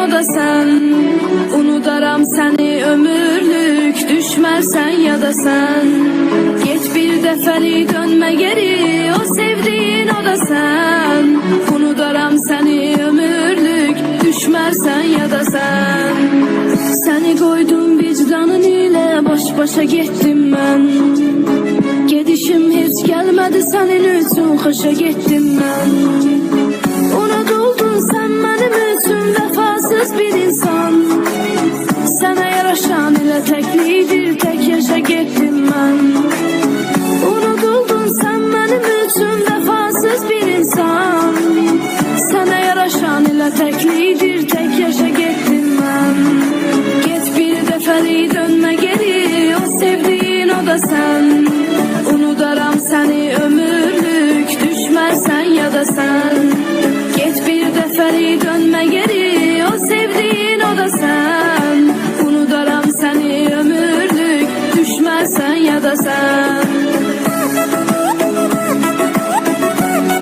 o da sen. Unudaram seni ömürlük, düşmezsen ya da sen. Geç bir defeli dönme geri, o sevdiğin o da sen. Unudaram seni ömürlük, düşmezsen ya da sen. Seni koydum vicdanın ile, baş başa gittim ben. Gedişim hiç gelmedi senin üçün, hoşa gittim ben. Unutuldun sen benim üçün, vefasız bir insan. Sana yaraşan ile teklidir, tek yaşa gittim ben. Unutuldun sen benim üçün, vefasız bir insan. Sana yaraşan ile teklidir, tek yaşa gittim ben. Geç bir defeli dönme geri, o sevdiğin o da sen. Unudaram seni ömürlük, düşmezsen ya da sen. Geç bir defeli dönme geri, o sevdiğin o da sen.